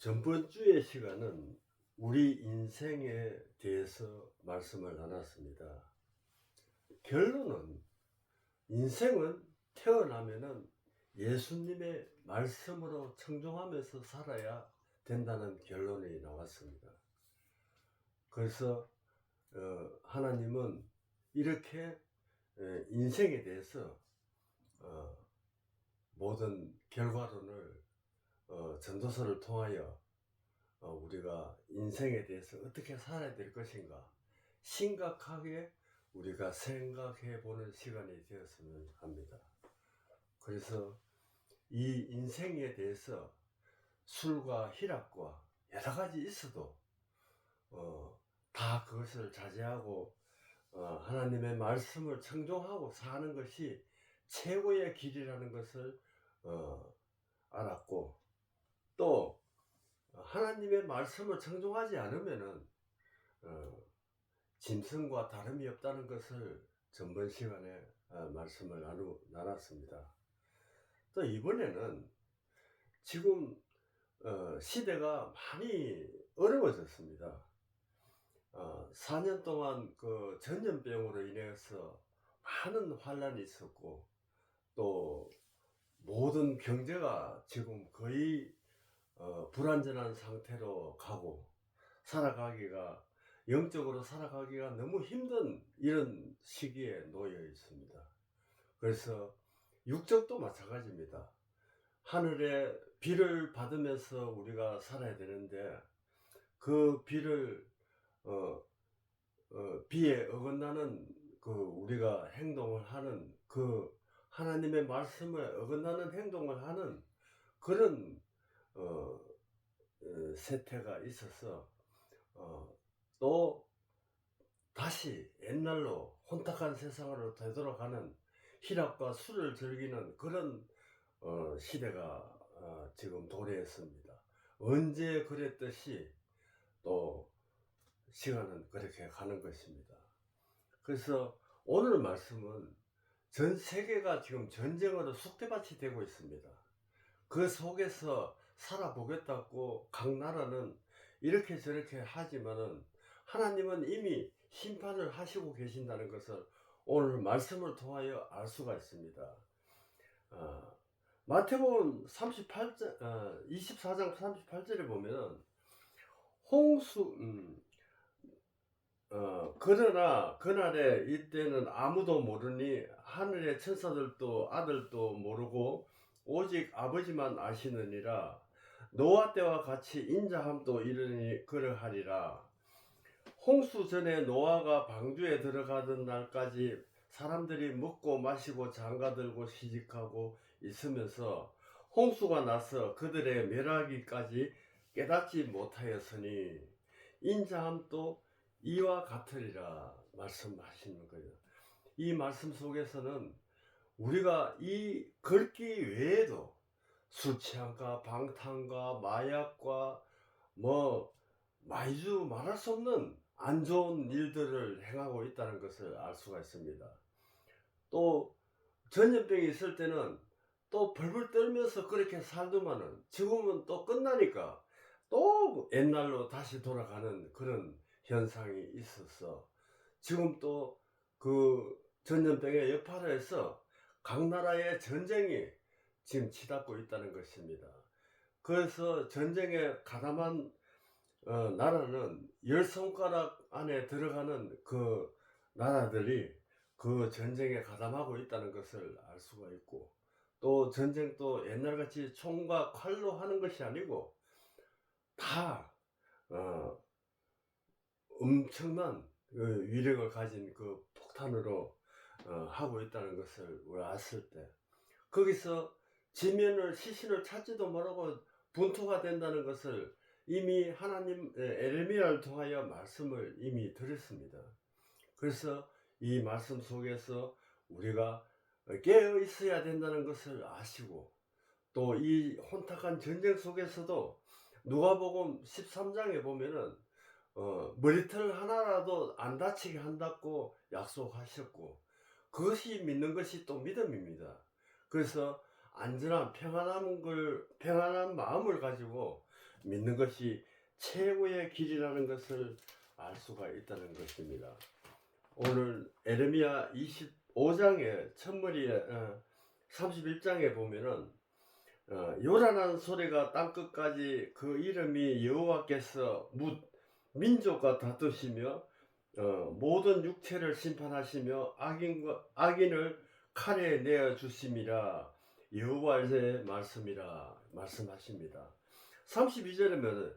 전번 주의 시간은 우리 인생에 대해서 말씀을 나눴습니다. 결론은 인생은 태어나면은 예수님의 말씀으로 청종하면서 살아야 된다는 결론이 나왔습니다. 그래서 하나님은 이렇게 인생에 대해서 모든 결과론을 전도서를 통하여 우리가 인생에 대해서 어떻게 살아야 될 것인가 심각하게 우리가 생각해 보는 시간이 되었으면 합니다. 그래서 이 인생에 대해서 술과 희락과 여러 가지 있어도 다 그것을 자제하고 하나님의 말씀을 청종하고 사는 것이 최고의 길이라는 것을 알았고, 또 하나님의 말씀을 청종하지 않으면은 짐승과 다름이 없다는 것을 전번 시간에 말씀을 나눴습니다. 또 이번에는 지금 시대가 많이 어려워졌습니다. 4년 동안 그 전염병으로 인해서 많은 환란이 있었고, 또 모든 경제가 지금 거의 불완전한 상태로 가고, 영적으로 살아가기가 너무 힘든 이런 시기에 놓여 있습니다. 그래서 육적도 마찬가지입니다. 하늘의 비를 받으면서 우리가 살아야 되는데, 그 비를 비에 어긋나는 그 우리가 행동을 하는, 그 하나님의 말씀에 어긋나는 행동을 하는 그런 세태가 있어서 또 다시 옛날로 혼탁한 세상으로 되돌아가는, 희락과 술을 즐기는 그런 시대가 지금 도래했습니다. 언제 그랬듯이 또 시간은 그렇게 가는 것입니다. 그래서 오늘 말씀은 전 세계가 지금 전쟁으로 쑥대밭이 되고 있습니다. 그 속에서 살아보겠다고 각 나라는 이렇게 저렇게 하지만은 하나님은 이미 심판을 하시고 계신다는 것을 오늘 말씀을 통하여 알 수가 있습니다. 마태복음 24장 38절에 보면 홍수 그러나 그날에 이때는 아무도 모르니 하늘의 천사들도 아들도 모르고 오직 아버지만 아시느니라. 노아 때와 같이 인자함도 이르니 그러하리라. 홍수 전에 노아가 방주에 들어가던 날까지 사람들이 먹고 마시고 장가들고 시집하고 있으면서 홍수가 나서 그들의 멸하기까지 깨닫지 못하였으니 인자함도 이와 같으리라 말씀하시는 거예요. 이 말씀 속에서는 우리가 이 긁기 외에도 술 취함과 방탕과 마약과 말주 말할 수 없는 안 좋은 일들을 행하고 있다는 것을 알 수가 있습니다. 또 전염병이 있을 때는 또 벌벌 떨면서 그렇게 살더만은 지금은 또 끝나니까 또 옛날로 다시 돌아가는 그런 현상이 있어서 지금 또 그 전염병의 여파로 해서 각 나라의 전쟁이 지금 치닫고 있다는 것입니다. 그래서 전쟁에 가담한 나라는 10손가락 안에 들어가는 그 나라들이 그 전쟁에 가담하고 있다는 것을 알 수가 있고, 또 전쟁도 옛날같이 총과 칼로 하는 것이 아니고 다 엄청난 위력을 가진 그 폭탄으로 하고 있다는 것을 우리가 알았을 때, 거기서 시신을 찾지도 못하고 분투가 된다는 것을 이미 하나님 에레미야를 통하여 말씀을 이미 드렸습니다. 그래서 이 말씀 속에서 우리가 깨어 있어야 된다는 것을 아시고, 또 이 혼탁한 전쟁 속에서도 누가복음 13장에 보면은 머리털 하나라도 안 다치게 한다고 약속하셨고, 그것이 믿는 것이 또 믿음입니다. 그래서 안전한 평안한 마음을 가지고 믿는 것이 최고의 길이라는 것을 알 수가 있다는 것입니다. 오늘 에레미야 25장의 첫머리에 31장에 보면은 요란한 소리가 땅끝까지 그 이름이 여호와께서 민족과 다투시며 모든 육체를 심판하시며 악인을 칼에 내어 주심이라 여호와의 말씀이라 말씀하십니다. 32절에는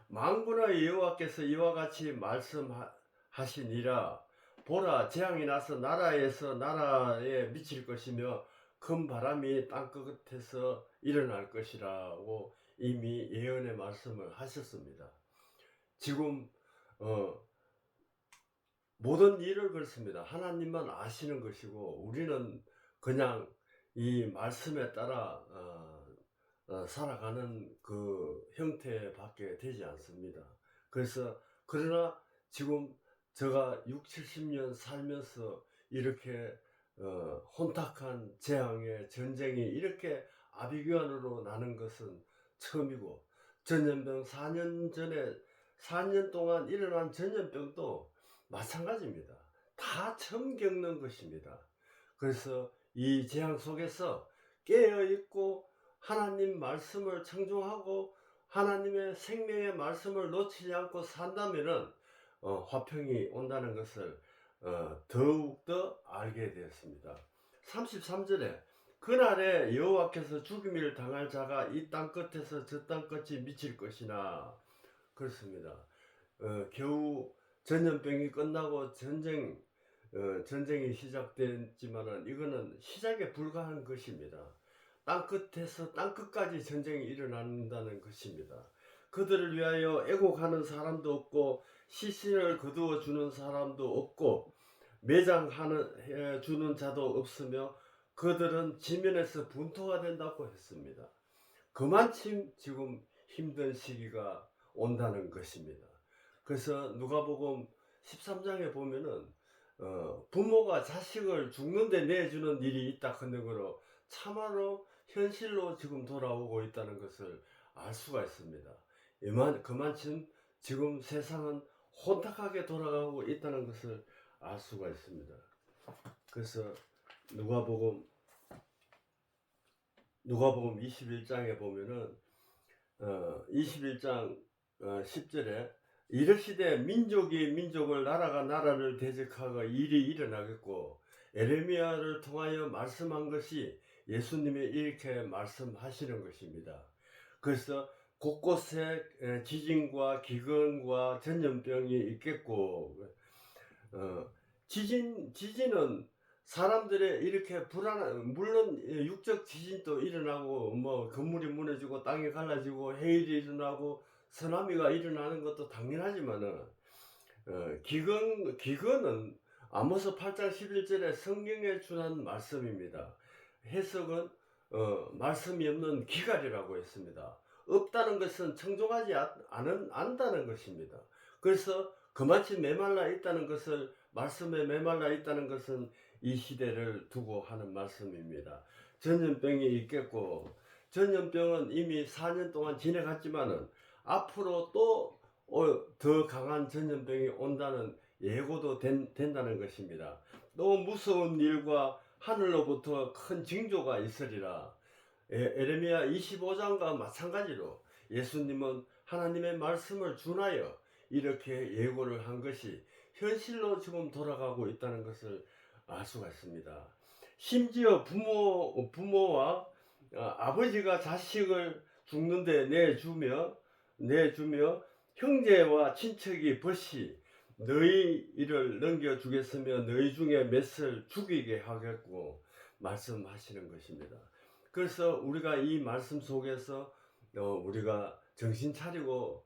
만군의 여호와께서 이와 같이 말씀하시니라. 보라, 재앙이 나서 나라에서 나라에 미칠 것이며 큰 바람이 땅끝에서 일어날 것이라고 이미 예언의 말씀을 하셨습니다. 지금 모든 일을 그렇습니다. 하나님만 아시는 것이고 우리는 그냥 이 말씀에 따라 살아가는 그 형태밖에 되지 않습니다. 그러나 지금 제가 60-70년 살면서 이렇게 혼탁한 재앙의 전쟁이 이렇게 아비규환으로 나는 것은 처음이고, 전염병 4년 동안 일어난 전염병도 마찬가지입니다. 다 처음 겪는 것입니다. 그래서 이 재앙 속에서 깨어있고 하나님 말씀을 청종하고 하나님의 생명의 말씀을 놓치지 않고 산다면은 화평이 온다는 것을 더욱더 알게 되었습니다. 33절에 그날에 여호와께서 죽임을 당할 자가 이 땅 끝에서 저 땅 끝이 미칠 것이나 그렇습니다. 겨우 전염병이 끝나고 전쟁이 시작됐지만은 이거는 시작에 불과한 것입니다. 땅끝에서 땅끝까지 전쟁이 일어난다는 것입니다. 그들을 위하여 애곡하는 사람도 없고 시신을 거두어 주는 사람도 없고 매장하는 주는 자도 없으며 그들은 지면에서 분토가 된다고 했습니다. 그만큼 지금 힘든 시기가 온다는 것입니다. 그래서 누가복음 13장에 보면은 부모가 자식을 죽는데 내주는 일이 있다 하는 거로 참으로 현실로 지금 돌아오고 있다는 것을 알 수가 있습니다. 그만큼 지금 세상은 혼탁하게 돌아가고 있다는 것을 알 수가 있습니다. 그래서 누가복음 21장에 보면은 21장 10절에 이르시되 민족이 민족을 나라가 나라를 대적하고 일이 일어나겠고, 에레미야를 통하여 말씀한 것이 예수님이 이렇게 말씀하시는 것입니다. 그래서 곳곳에 지진과 기근과 전염병이 있겠고, 지진은 사람들의 이렇게 물론 육적 지진도 일어나고 뭐 건물이 무너지고 땅이 갈라지고 해일이 일어나고 쓰나미가 일어나는 것도 당연하지만은 기근은 아모스 8장 11절에 성경에 준한 말씀입니다. 해석은 말씀이 없는 기갈이라고 했습니다. 없다는 것은 청종하지 않는다는 것입니다. 그래서 그만큼 메말라 있다는 것을, 말씀에 메말라 있다는 것은 이 시대를 두고 하는 말씀입니다. 전염병이 있겠고, 전염병은 이미 4년 동안 지나갔지만은 앞으로 또 더 강한 전염병이 온다는 예고도 된다는 것입니다. 또 무서운 일과 하늘로부터 큰 징조가 있으리라. 에레미야 25장과 마찬가지로 예수님은 하나님의 말씀을 준하여 이렇게 예고를 한 것이 현실로 지금 돌아가고 있다는 것을 알 수가 있습니다. 심지어 부모와 아버지가 자식을 죽는데 내주며 형제와 친척이 벗이 너희 일을 넘겨주겠으며 너희 중에 몇을 죽이게 하겠고 말씀하시는 것입니다. 그래서 우리가 이 말씀 속에서 우리가 정신 차리고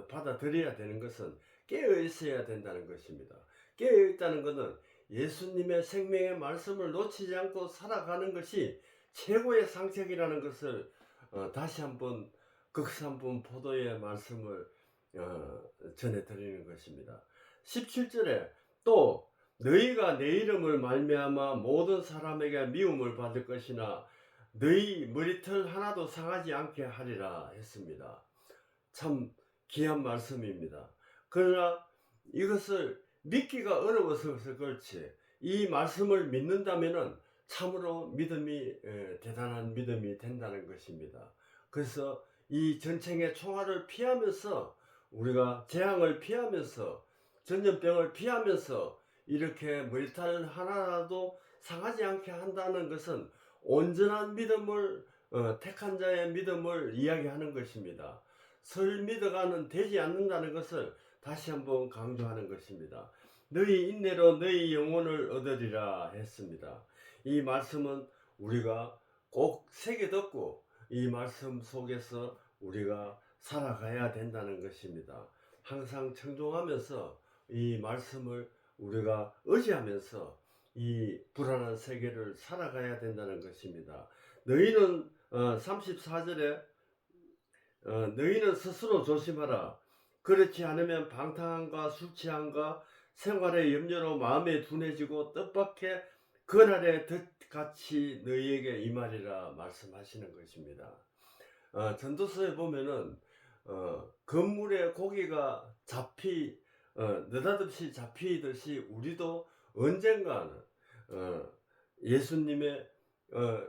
받아들여야 되는 것은 깨어 있어야 된다는 것입니다. 깨어 있다는 것은 예수님의 생명의 말씀을 놓치지 않고 살아가는 것이 최고의 상책이라는 것을 다시 한번 극산품 포도의 말씀을 전해드리는 것입니다. 17절에 또 너희가 내 이름을 말미암아 모든 사람에게 미움을 받을 것이나 너희 머리털 하나도 상하지 않게 하리라 했습니다. 참 귀한 말씀입니다. 그러나 이것을 믿기가 어려워서 그렇지, 이 말씀을 믿는다면은 참으로 믿음이 대단한 믿음이 된다는 것입니다. 그래서 이 전쟁의 총알을 피하면서, 우리가 재앙을 피하면서, 전염병을 피하면서 이렇게 물탈 하나라도 상하지 않게 한다는 것은 온전한 믿음을 택한 자의 믿음을 이야기하는 것입니다. 설 믿어가는 되지 않는다는 것을 다시 한번 강조하는 것입니다. 너희 인내로 너희 영혼을 얻으리라 했습니다. 이 말씀은 우리가 꼭 새겨 듣고 이 말씀 속에서 우리가 살아가야 된다는 것입니다. 항상 청종하면서 이 말씀을 우리가 의지하면서 이 불안한 세계를 살아가야 된다는 것입니다. 너희는 34절에 너희는 스스로 조심하라. 그렇지 않으면 방탕함과 술 취함과 생활의 염려로 마음에 둔해지고 뜻밖의 그날의 덫같이 너희에게 임하리라 말씀하시는 것입니다. 전도서에 보면은 건물에 고기가 느닷없이 잡히듯이 우리도 언젠가는 예수님의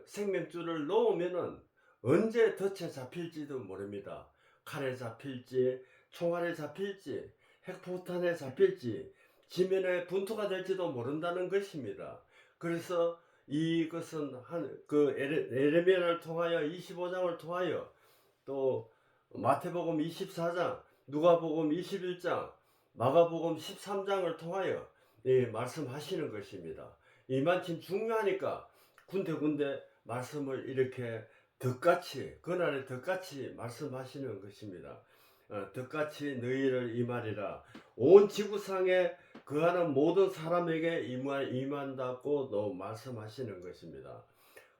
생명줄을 놓으면은 언제 덫에 잡힐지도 모릅니다. 칼에 잡힐지, 총알에 잡힐지, 핵폭탄에 잡힐지, 지면에 분투가 될지도 모른다는 것입니다. 그래서 이것은 에레미야를 통하여 25장을 통하여, 또 마태복음 24장, 누가복음 21장, 마가복음 13장을 통하여 말씀하시는 것입니다. 이만큼 중요하니까 군데군데 말씀을 이렇게 그날의 덫같이 말씀하시는 것입니다. 덫같이 너희를 임하리라. 온 지구상에 거하는 모든 사람에게 임한다고 말씀하시는 것입니다.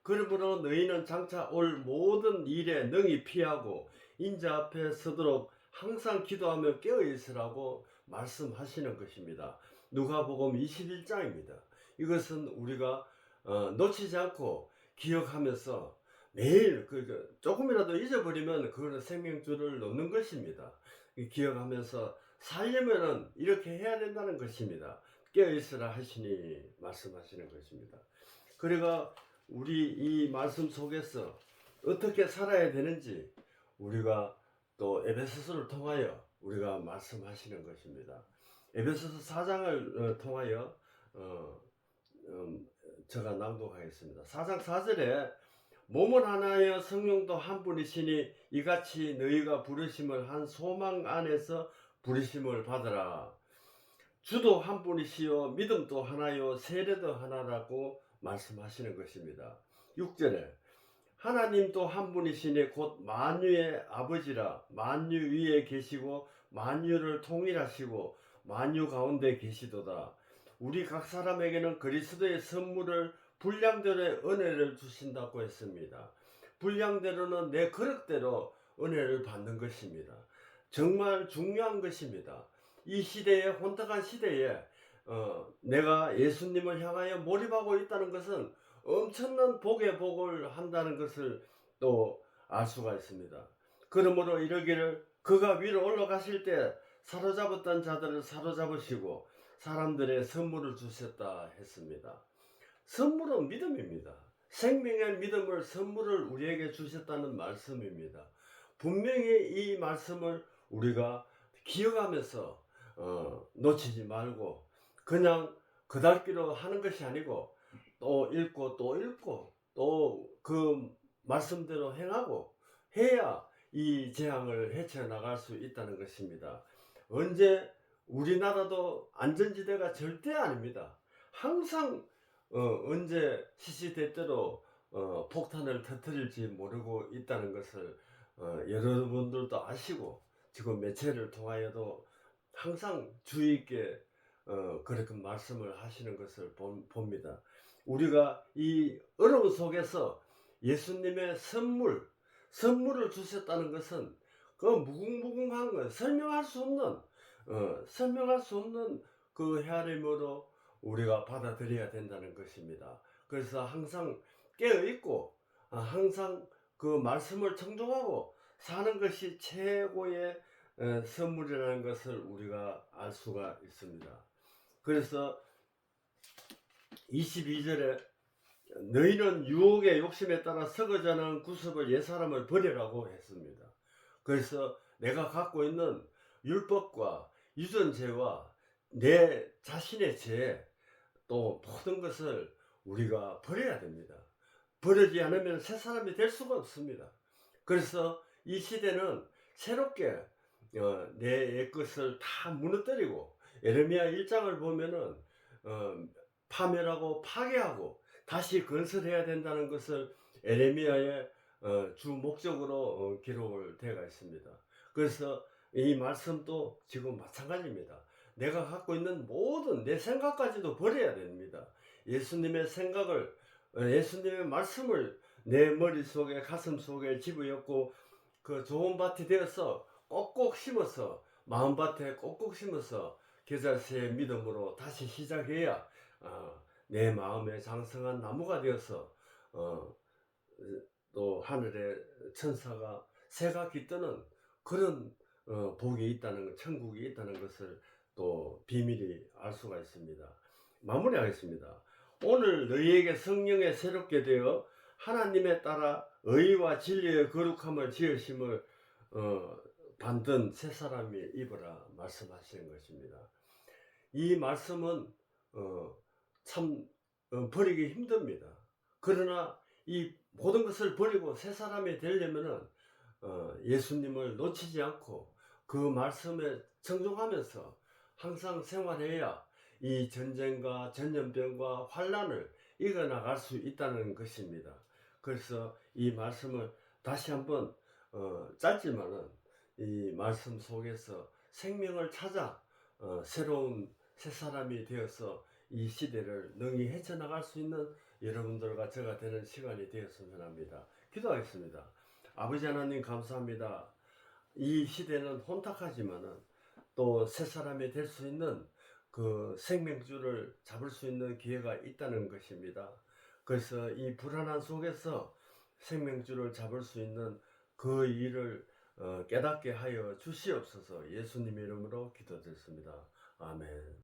그러므로 너희는 장차 올 모든 일에 능히 피하고 인자 앞에 서도록 항상 기도하며 깨어있으라고 말씀하시는 것입니다. 누가복음 21장입니다. 이것은 우리가 놓치지 않고 기억하면서 매일 조금이라도 잊어버리면 그거는 생명줄을 놓는 것입니다. 기억하면서 살려면은 이렇게 해야 된다는 것입니다. 깨어있으라 하시니 말씀하시는 것입니다. 그래가 우리 이 말씀 속에서 어떻게 살아야 되는지 우리가 또 에베소서를 통하여 우리가 말씀하시는 것입니다. 에베소서 4장을 통하여 제가 낭독하겠습니다. 4장 4절에 몸은 하나여 성령도 한 분이시니 이같이 너희가 부르심을 한 소망 안에서 부르심을 받으라. 주도 한 분이시요 믿음도 하나요 세례도 하나라고 말씀하시는 것입니다. 6절에 하나님도 한 분이시니 곧 만유의 아버지라. 만유 위에 계시고 만유를 통일하시고 만유 가운데 계시도다. 우리 각 사람에게는 그리스도의 선물을 분량대로의 은혜를 주신다고 했습니다. 분량대로는 내 그릇대로 은혜를 받는 것입니다. 정말 중요한 것입니다. 이 시대에, 혼탁한 시대에 내가 예수님을 향하여 몰입하고 있다는 것은 엄청난 복의 복을 한다는 것을 또 알 수가 있습니다. 그러므로 이러기를 그가 위로 올라가실 때 사로잡았던 자들을 사로잡으시고 사람들의 선물을 주셨다 했습니다. 선물은 믿음입니다. 생명의 믿음을 선물을 우리에게 주셨다는 말씀입니다. 분명히 이 말씀을 우리가 기억하면서 놓치지 말고 그냥 그닥기로 하는 것이 아니고 또 읽고 또 읽고 또 그 말씀대로 행하고 해야 이 재앙을 헤쳐나갈 수 있다는 것입니다. 언제 우리나라도 안전지대가 절대 아닙니다. 항상 언제 시시때때로 폭탄을 터뜨릴지 모르고 있다는 것을 여러분들도 아시고 지금 매체를 통하여도 항상 주의 있게 그렇게 말씀을 하시는 것을 봅니다. 우리가 이 어려움 속에서 예수님의 선물을 주셨다는 것은 그 무궁무궁한 것, 설명할 수 없는 그 헤아림으로 우리가 받아들여야 된다는 것입니다. 그래서 항상 깨어있고 항상 그 말씀을 청종하고 사는 것이 최고의 선물이라는 것을 우리가 알 수가 있습니다. 그래서 22절에 너희는 유혹의 욕심에 따라 썩어져는 구습을 옛사람을 버리라고 했습니다. 그래서 내가 갖고 있는 율법과 유전죄와 내 자신의 죄, 또 모든 것을 우리가 버려야 됩니다. 버리지 않으면 새 사람이 될 수가 없습니다. 그래서 이 시대는 새롭게 내 옛것을 다 무너뜨리고, 예레미야 1장을 보면은 파멸하고 파괴하고 다시 건설해야 된다는 것을 에레미야의 주 목적으로 기록을 되어 있습니다. 그래서 이 말씀도 지금 마찬가지입니다. 내가 갖고 있는 모든 내 생각까지도 버려야 됩니다. 예수님의 생각을, 예수님의 말씀을 내 머릿속에 가슴속에 집어넣고 그 좋은 밭이 되어서 꼭꼭 심어서, 마음밭에 꼭꼭 심어서 겨자씨의 믿음으로 다시 시작해야 내 마음에 장성한 나무가 되어서 또 하늘의 천사가 새가 깃드는 그런 복이 있다는 것, 천국이 있다는 것을 또 비밀히 알 수가 있습니다. 마무리하겠습니다. 오늘 너희에게 성령에 새롭게 되어 하나님에 따라 의와 진리의 거룩함을 지으심을 받은 새 사람이 입으라 말씀하시는 것입니다. 이 말씀은 참 버리기 힘듭니다. 그러나 이 모든 것을 버리고 새 사람이 되려면은 예수님을 놓치지 않고 그 말씀에 청종하면서 항상 생활해야 이 전쟁과 전염병과 환란을 이겨나갈 수 있다는 것입니다. 그래서 이 말씀을 다시 한번 짧지만은 이 말씀 속에서 생명을 찾아 새로운 새 사람이 되어서 이 시대를 능히 헤쳐나갈 수 있는 여러분들과 제가 되는 시간이 되었으면 합니다. 기도하겠습니다. 아버지 하나님 감사합니다. 이 시대는 혼탁하지만은 또 새 사람이 될 수 있는 그 생명줄을 잡을 수 있는 기회가 있다는 것입니다. 그래서 이 불안한 속에서 생명줄을 잡을 수 있는 그 일을 깨닫게 하여 주시옵소서. 예수님의 이름으로 기도드렸습니다. 아멘.